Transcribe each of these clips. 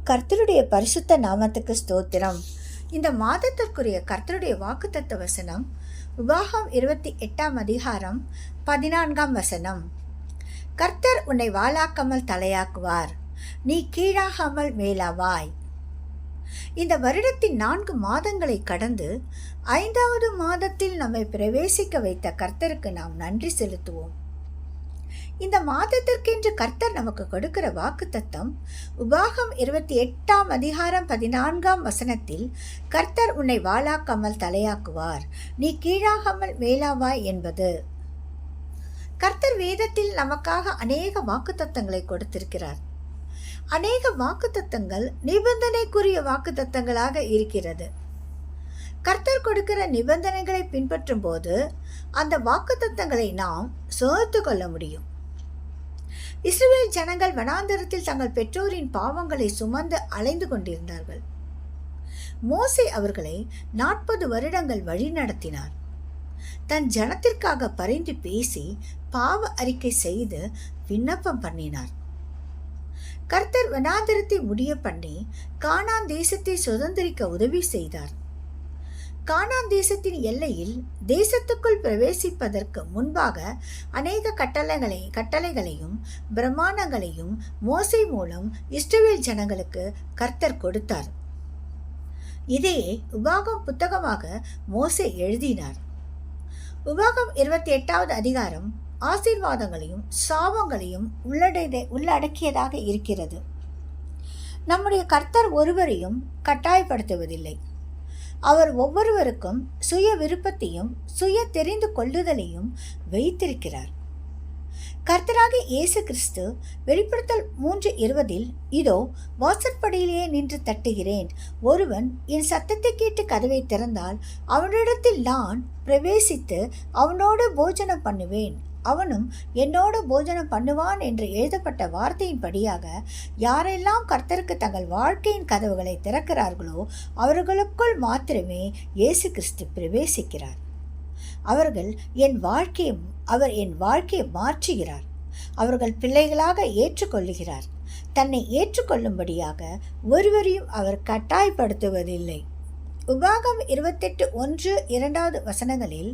கர்த்தருடைய பரிசுத்த நாமத்துக்கு ஸ்தோத்திரம். இந்த மாதத்திற்குரிய கர்த்தருடைய வாக்குத்தத்த வசனம் உபாகம் 28 அதிகாரம் 14 வசனம். கர்த்தர் உன்னை வாளாக்காமல் தலையாக்குவார், நீ கீழாகாமல் மேலாவாய். இந்த வருடத்தின் 4 மாதங்களை கடந்து 5வது மாதத்தில் நம்மை பிரவேசிக்க வைத்த கர்த்தருக்கு நாம் நன்றி செலுத்துவோம். இந்த மாதத்திற்கென்று கர்த்தர் நமக்கு கொடுக்கிற வாக்குத்தத்தம் உபாகம் 28 அதிகாரம் 14 வசனத்தில் கர்த்தர் உன்னை வாளாக்காமல் தலையாக்குவார், நீ கீழாகாமல் மேலாவாய் என்பது. கர்த்தர் வேதத்தில் நமக்காக அநேக வாக்குத்தத்தங்களை கொடுத்திருக்கிறார். அநேக வாக்குத்தத்தங்கள் நிபந்தனைக்குரிய வாக்குத்தத்தங்களாக இருக்கிறது. கர்த்தர் கொடுக்கிற நிபந்தனைகளை பின்பற்றும் போது அந்த வாக்குத்தத்தங்களை நாம் சுமந்து கொள்ள முடியும். இஸ்ரவேல் ஜனங்கள் வனாந்தரத்தில் தங்கள் பெற்றோரின் பாவங்களை சுமந்து அலைந்து கொண்டிருந்தார்கள். மோசே அவர்களை 40 வருடங்கள் வழி நடத்தினார். தன் ஜனத்திற்காக பரிந்து பேசி பாவ அறிக்கை செய்து விண்ணப்பம் பண்ணினார். கர்த்தர் வனாந்தரத்தை முடிய பண்ணி கானான் தேசத்தை சுதந்திரிக்க உதவி செய்தார். கானான் தேசத்தின் எல்லையில் தேசத்துக்குள் பிரவேசிப்பதற்கு முன்பாக அநேக கட்டளைகளையும் பிரமாணங்களையும் மோசே மூலம் இஸ்ரவேல் ஜனங்களுக்கு கர்த்தர் கொடுத்தார். இதையே உபாகம் புத்தகமாக மோசே எழுதினார். உபாகம் 28வது அதிகாரம் ஆசீர்வாதங்களையும் சாபங்களையும் உள்ளடக்கியதாக இருக்கிறது. நம்முடைய கர்த்தர் ஒருவரையும் கட்டாயப்படுத்துவதில்லை. அவர் ஒவ்வொருவருக்கும் சுய விருப்பத்தையும் சுய தெரிந்து கொள்ளுதலையும் வைத்திருக்கிறார். கர்த்தராகிய இயேசு கிறிஸ்து வெளிப்படுத்தல் 3:20 இதோ வாசற்படியிலேயே நின்று தட்டுகிறேன், ஒருவன் என் சத்தத்தை கேட்டு கதவை திறந்தால் அவனிடத்தில் நான் பிரவேசித்து அவனோடு போஜனம் பண்ணுவேன், அவனும் என்னோடு போஜனம் பண்ணுவான் என்று எழுதப்பட்ட வார்த்தையின்படியாக யாரெல்லாம் கர்த்தருக்கு தங்கள் வாழ்க்கையின் கதவுகளை திறக்கிறார்களோ அவர்களுக்குள் மாத்திரமே இயேசு கிறிஸ்து பிரவேசிக்கிறார். அவர் என் வாழ்க்கையை மாற்றுகிறார். அவர்கள் பிள்ளைகளாக ஏற்றுக்கொள்ளுகிறார். தன்னை ஏற்றுக்கொள்ளும்படியாக ஒருவரையும் அவர் கட்டாயப்படுத்துவதில்லை. உபாகம் 28:1-2 வசனங்களில்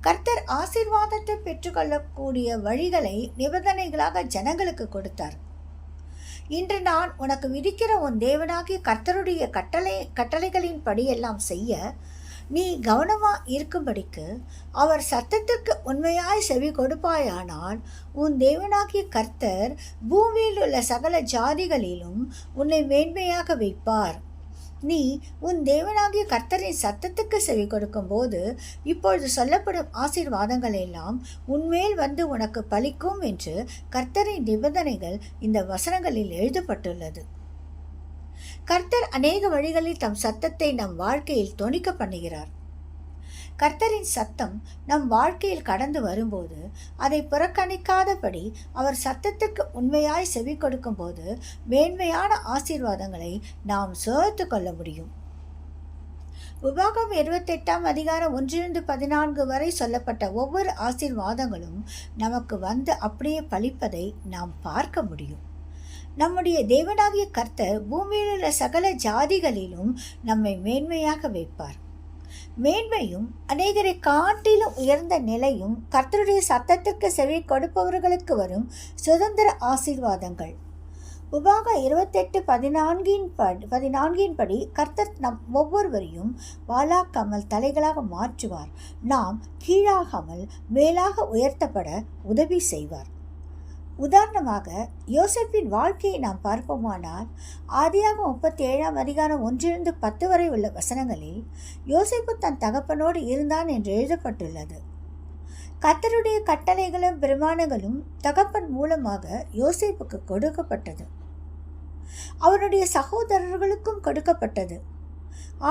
கர்த்தர் ஆசீர்வாதத்தை பெற்றுக்கொள்ளக்கூடிய வழிகளை நிபந்தனைகளாக ஜனங்களுக்கு கொடுத்தார். இன்று நான் உனக்கு விதிக்கிற உன் தேவனாகிய கர்த்தருடைய கட்டளைகளின் படியெல்லாம் செய்ய நீ கவனமாக இருக்கும்படிக்கு அவர் சத்தத்திற்கு உண்மையாய் செவி கொடுப்பாயானால் உன் தேவனாகிய கர்த்தர் பூமியில் உள்ள சகல ஜாதிகளிலும் உன்னை மேன்மையாக வைப்பார். நீ உன் தேவனாகிய கர்த்தரின் சத்தத்துக்கு செவி கொடுக்கும் போது இப்பொழுது சொல்லப்படும் ஆசீர்வாதங்கள் எல்லாம் உன்மேல் வந்து உனக்கு பலிக்கும் என்று கர்த்தரின் நிபந்தனைகள் இந்த வசனங்களில் எழுதப்பட்டுள்ளது. கர்த்தர் அநேக வழிகளில் தம் சத்தத்தை நம் வாழ்க்கையில் தொனிக்க பண்ணுகிறார். கர்த்தரின் சத்தம் நம் வாழ்க்கையில் கடந்து வரும்போது அதை புறக்கணிக்காதபடி அவர் சத்தத்துக்கு உண்மையாய் செவி கொடுக்கும் போது மேன்மையான ஆசீர்வாதங்களை நாம் சுமந்து கொள்ள முடியும். உபாகம் 28 அதிகாரம் 1-14 வரை சொல்லப்பட்ட ஒவ்வொரு ஆசீர்வாதங்களும் நமக்கு வந்து அப்படியே பலிப்பதை நாம் பார்க்க முடியும். நம்முடைய தேவனாகிய கர்த்தர் பூமியில் உள்ள சகல ஜாதிகளிலும் நம்மை மேன்மையாக வைப்பார். மேன்மையும் அநேகரை காட்டிலும் உயர்ந்த நிலையும் கர்த்தருடைய சத்தத்திற்கு செவி கொடுப்பவர்களுக்கு வரும் சுதந்திர ஆசீர்வாதங்கள். உபாகம் 28:14 படி கர்த்தர் நம் ஒவ்வொருவரையும் வாளாக்காமல் தலைகளாக மாற்றுவார். நாம் கீழாகாமல் மேலாக உயர்த்தப்பட உதவி செய்வார். உதாரணமாக யோசேப்பின் வாழ்க்கையை நாம் பார்ப்போமானால் ஆதியாகமம் 37 அதிகாரம் 1-10 வரை உள்ள வசனங்களில் யோசேப்பு தன் தகப்பனோடு இருந்தான் என்று எழுதப்பட்டுள்ளது. கர்த்தருடைய கட்டளைகளும் பிரமாணங்களும் தகப்பன் மூலமாக யோசேப்புக்கு கொடுக்கப்பட்டது. அவனுடைய சகோதரர்களுக்கும் கொடுக்கப்பட்டது.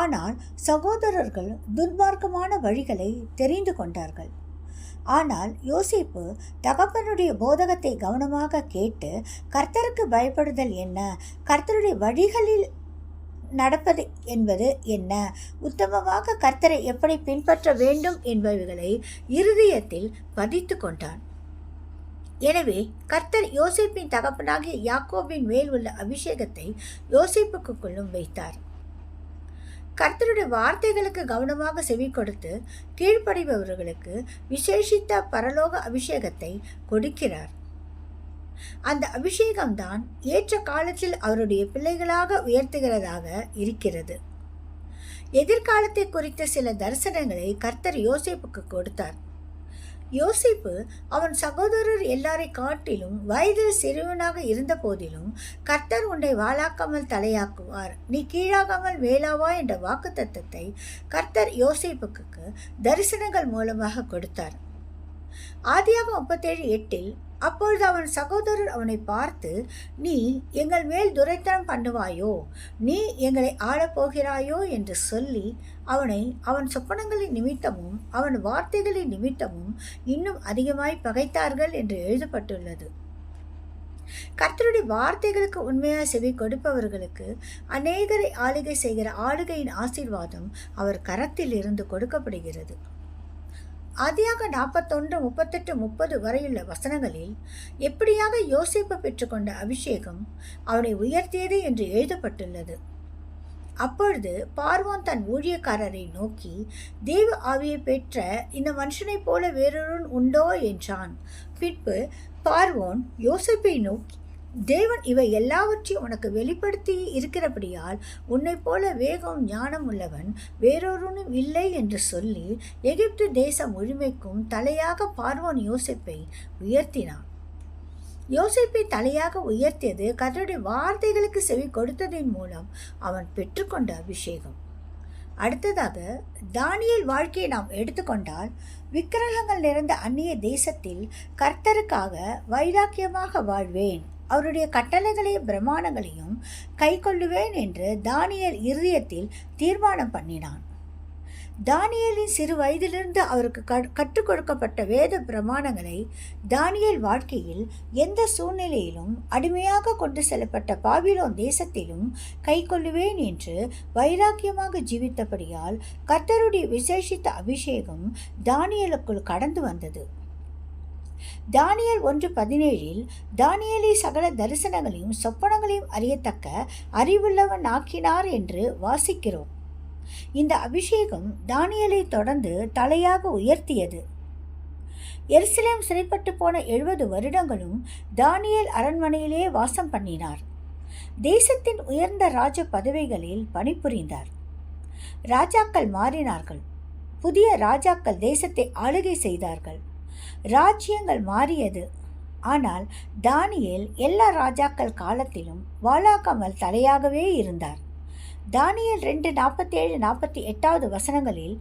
ஆனால் சகோதரர்கள் துர்மார்க்கமான வழிகளை தெரிந்து கொண்டார்கள். ஆனால் யோசேப்பு தகப்பனுடைய போதகத்தை கவனமாக கேட்டு கர்த்தருக்கு பயப்படுதல் என்ன, கர்த்தருடைய வழிகளில் நடப்பது என்பது என்ன, உத்தமமாக கர்த்தரை எப்படி பின்பற்ற வேண்டும் என்பவைகளை இருதயத்தில் பதித்து கொண்டான். எனவே கர்த்தர் யோசேப்பின் தகப்பனாகிய யாக்கோபின் மேல் உள்ள அபிஷேகத்தை யோசேப்புக்குள்ளும் வைத்தார். கர்த்தருடைய வார்த்தைகளுக்கு கவனமாக செவி கொடுத்து கீழ்ப்படிபவர்களுக்கு விசேஷித்த பரலோக அபிஷேகத்தை கொடுக்கிறார். அந்த அபிஷேகம்தான் ஏற்ற காலத்தில் அவருடைய பிள்ளைகளாக உயர்த்துகிறதாக இருக்கிறது. எதிர்காலத்தை குறித்த சில தரிசனங்களை கர்த்தர் யோசேப்புக்கு கொடுத்தார். யோசேப்பு அவன் சகோதரர் எல்லாரை காட்டிலும் வயதில் சிறுவனாக இருந்த போதிலும், கர்த்தர் உன்னை வாளாக்காமல் தலையாக்குவார், நீ கீழாகாமல் மேலாவா என்ற வாக்குத்தத்தத்தை கர்த்தர் யோசேப்புக்கு தரிசனங்கள் மூலமாக கொடுத்தார். ஆதியாகமம் 37:8 அப்பொழுது அவன் சகோதரர் அவனை பார்த்து, நீ எங்கள் மேல் துரைத்தனம் பண்ணுவாயோ, நீ எங்களை ஆளப்போகிறாயோ என்று சொல்லி அவனை அவன் சொப்பனங்களின் நிமித்தமும் அவன் வார்த்தைகளின் நிமித்தமும் இன்னும் அதிகமாய் பகைத்தார்கள் என்று எழுதப்பட்டுள்ளது. கர்த்தருடைய வார்த்தைகளுக்கு உண்மையாக செவி கொடுப்பவர்களுக்கு அநேகரை ஆளுகை செய்கிற ஆளுகையின் ஆசீர்வாதம் அவர் கரத்தில் இருந்து கொடுக்கப்படுகிறது. ஆதியாக 41, 38, 30 வரையுள்ள வசனங்களில் எப்படியாக யோசேப்பு பெற்றுக்கொண்ட அபிஷேகம் அவனை உயர்த்தியது என்று எழுதப்பட்டுள்ளது. அப்பொழுது பார்வோன் தன் ஊழியக்காரரை நோக்கி, தேவ ஆவியை பெற்ற இந்த மனுஷனைப் போல வேறொருவன் உண்டோ என்றான். பின்பு பார்வோன் யோசேப்பை நோக்கி, தேவன் இவை எல்லாவற்றையும் உனக்கு வெளிப்படுத்தி இருக்கிறபடியால் உன்னை போல வேகம் ஞானம் உள்ளவன் வேறொருவனும் இல்லை என்று சொல்லி எகிப்து தேசம் முழுமைக்கும் தலையாக பார்வோன் யோசேப்பை உயர்த்தினான். யோசேப்பை தலையாக உயர்த்தியது கர்த்தருடைய வார்த்தைகளுக்கு செவி கொடுத்ததின் மூலம் அவன் பெற்றுக்கொண்ட அபிஷேகம். அடுத்ததாக தானியேல் வாழ்க்கையை நாம் எடுத்துக்கொண்டால், விக்கிரகங்கள் நிறைந்த அந்நிய தேசத்தில் கர்த்தருக்காக வைராக்கியமாக வாழ்வேன், அவருடைய கட்டளைகளையும் பிரமாணங்களையும் கை கொள்ளுவேன் என்று தானியேல் இருதயத்தில் தீர்மானம் பண்ணினான். தானியேலின் சிறு வயதிலிருந்து அவருக்கு கற்றுக் கொடுக்கப்பட்ட வேத பிரமாணங்களை தானியேல் வாழ்க்கையில் எந்த சூழ்நிலையிலும் அடிமையாக கொண்டு செல்லப்பட்ட பாபிலோன் தேசத்திலும் கை கொள்ளுவேன் என்று வைராக்கியமாக ஜீவித்தபடியால் கர்த்தருடைய விசேஷித்த அபிஷேகம் தானியேலுக்குள் கடந்து வந்தது. தானியேல் 1:17 தானியேலை சகல தரிசனங்களையும் சொப்பனங்களையும் அறியத்தக்க அறிவுள்ளவன் ஆக்கினார் என்று வாசிக்கிறோம். இந்த அபிஷேகம் தானியேலை தொடர்ந்து தலையாக உயர்த்தியது. எருசலேம் சிறைப்பட்டு போன 70 வருடங்களும் தானியேல் அரண்மனையிலே வாசம் பண்ணினார். தேசத்தின் உயர்ந்த ராஜ பதவிகளில் பணிபுரிந்தார். ராஜாக்கள் மாறினார்கள். புதிய ராஜாக்கள் தேசத்தை ஆளுகை செய்தார்கள். ராஜ்யங்கள் மாறியது. ஆனால் தானியேல் எல்லா ராஜாக்கள் காலத்திலும் வாளாக்காமல் தலையாகவே இருந்தார். தானியேல் 2:47-48 வசனங்களில்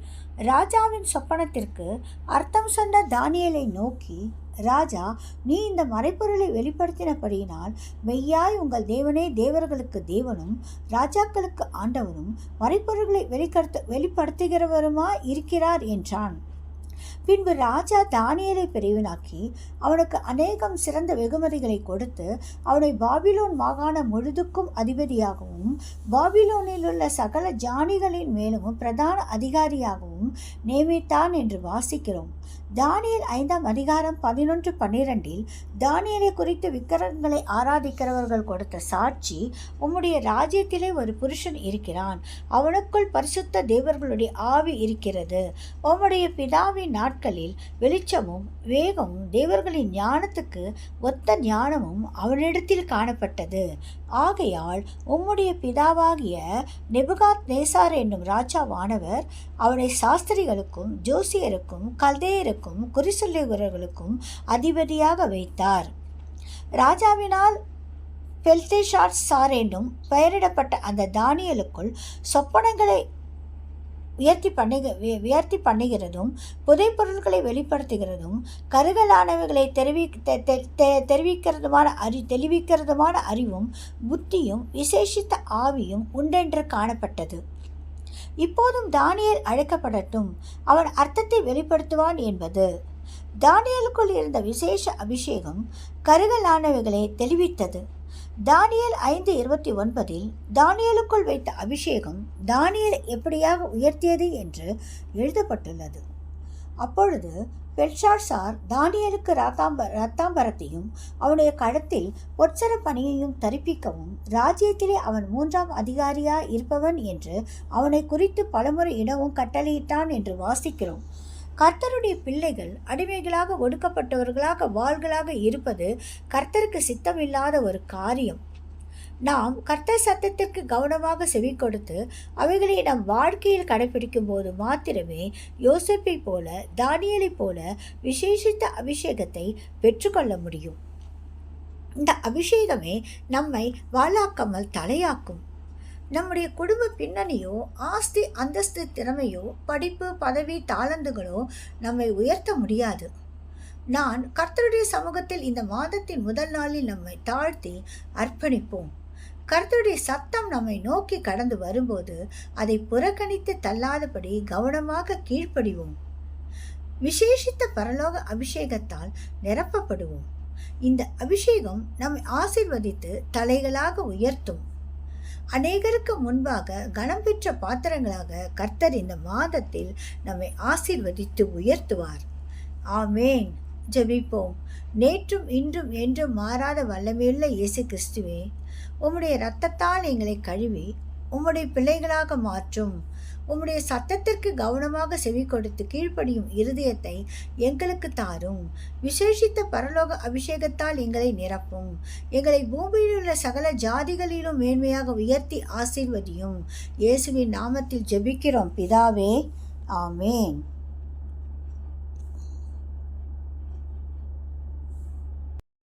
ராஜாவின் சொப்பனத்திற்கு அர்த்தம் சொன்ன தானியேலை நோக்கி, ராஜா, நீ இந்த மறைப்பொருளை வெளிப்படுத்தினபடியினால் மெய்யாய் உங்கள் தேவனே தேவர்களுக்கு தேவனும் ராஜாக்களுக்கு ஆண்டவனும் மறைப்பொருள்களை வெளிப்படுத்துகிறவருமாய் இருக்கிறார் என்றான். பின்பு ராஜா தானியேலை பிரிவினாக்கி அவனுக்கு அநேகம் சிறந்த வெகுமதிகளை கொடுத்து அவனை பாபிலோன் மாகாணம் முழுதுக்கும் அதிபதியாகவும் பாபிலோனில் உள்ள சகல ஜானிகளின் மேலும் பிரதான அதிகாரியாகவும் நியமித்தான் என்று வாசிக்கிறோம். தானியேல் 5:11-12 தானியேலை குறித்து விக்கிரகங்களை ஆராதிக்கிறவர்கள் கொடுத்த சாட்சி, உம்முடைய ராஜ்யத்திலே ஒரு புருஷன் இருக்கிறான், அவனுக்குள் பரிசுத்த தேவர்களுடைய ஆவி இருக்கிறது. உம்முடைய பிதாவின் நாட்களில் வெளிச்சமும் வேகமும் தேவர்களின் ஞானத்துக்கு ஒத்த ஞானமும் அவனிடத்தில் காணப்பட்டது. ஆகையால் உம்முடைய பிதாவாகிய நேபுகாத்நேசார் என்னும் ராஜாவானவர் அவனை சாஸ்திரிகளுக்கும் ஜோசியருக்கும் கல்தேயருக்கும் குறிசொல்லுகிறவர்களுக்கும் அதிபதியாக வைத்தார். ராஜாவினால் பெல்தேஷாத்சார் என்னும் பெயரிடப்பட்ட அந்த தானியேலுக்குள் சொப்பனங்களை உயர்த்தி பண்ணுகிறதும் புதைப்பொருட்களை வெளிப்படுத்துகிறதும் கருகலானவைகளை தெளிவிக்கிறதுமான அறிவும் புத்தியும் விசேஷித்த ஆவியும் உண்டென்று காணப்பட்டது. இப்போதும் தானியேல் அழைக்கப்படட்டும், அவன் அர்த்தத்தை வெளிப்படுத்துவான் என்பது. தானியேலுக்குள் இருந்த விசேஷ அபிஷேகம் கருகலானவைகளை தெளிவித்தது. தானியேல் 5:29 தானியேலுக்குள் வைத்த அபிஷேகம் தானியேலை எப்படியாக உயர்த்தியது என்று எழுதப்பட்டுள்ளது. அப்பொழுது பெல்ஷாத்சார் தானியேலுக்கு ரத்தாம்பரத்தையும் அவனுடைய கழுத்தில் பொற்சர பணியையும் தரிப்பிக்கவும் ராஜ்யத்திலே அவன் 3ஆம் அதிகாரியாய் இருப்பவன் என்று அவனை குறித்து பலமுறை இடவும் கட்டளையிட்டான் என்று வாசிக்கிறோம். கர்த்தருடைய பிள்ளைகள் அடிமைகளாக ஒடுக்கப்பட்டவர்களாக வாள்களாக இருப்பது கர்த்தருக்கு சித்தமில்லாத ஒரு காரியம். நாம் கர்த்தர் சத்தத்திற்கு கவனமாக செவி கொடுத்து அவைகளை நம் வாழ்க்கையில் கடைபிடிக்கும் போது மாத்திரமே யோசேப்பை போல தானியேலை போல விசேஷித்த அபிஷேகத்தை பெற்றுக்கொள்ள முடியும். இந்த அபிஷேகமே நம்மை வாளாக்காமல் தலையாக்கும். நம்முடைய குடும்ப பின்னணியோ ஆஸ்தி அந்தஸ்து திறமையோ படிப்பு பதவி தாளந்துகளோ நம்மை உயர்த்த முடியாது. நான் கர்த்தருடைய சமூகத்தில் இந்த மாதத்தின் முதல் நாளில் நம்மை தாழ்த்தி அர்ப்பணிப்போம். கர்த்தருடைய சத்தம் நம்மை நோக்கி கடந்து வரும்போது அதை புறக்கணித்து தள்ளாதபடி கவனமாக கீழ்ப்படிவோம். விசேஷித்த பரலோக அபிஷேகத்தால் நிரப்பப்படுவோம். இந்த அபிஷேகம் நம்மை ஆசீர்வதித்து தலைகளாக உயர்த்தும். அநேகருக்கு முன்பாக கனம் பெற்ற பாத்திரங்களாக கர்த்தர் இந்த மாதத்தில் நம்மை ஆசீர்வதித்து உயர்த்துவார். ஆமேன். ஜெபிப்போம். நேற்றும் இன்றும் என்றும் மாறாத வல்லமையுள்ள இயேசு கிறிஸ்துவே, உம்முடைய இரத்தத்தால் எங்களை கழுவி உம்முடைய பிள்ளைகளாக மாற்றும். உம்முடைய சத்தத்திற்கு கவனமாக செவி கொடுத்து கீழ்ப்படியும் இருதயத்தை எங்களுக்கு தாரும். விசேஷித்த பரலோக அபிஷேகத்தால் எங்களை நிரப்பும். எங்களை பூமியில் உள்ள சகல ஜாதிகளிலும் மேன்மையாக உயர்த்தி ஆசீர்வதியும். இயேசுவின் நாமத்தில் ஜெபிக்கிறோம் பிதாவே. ஆமேன்.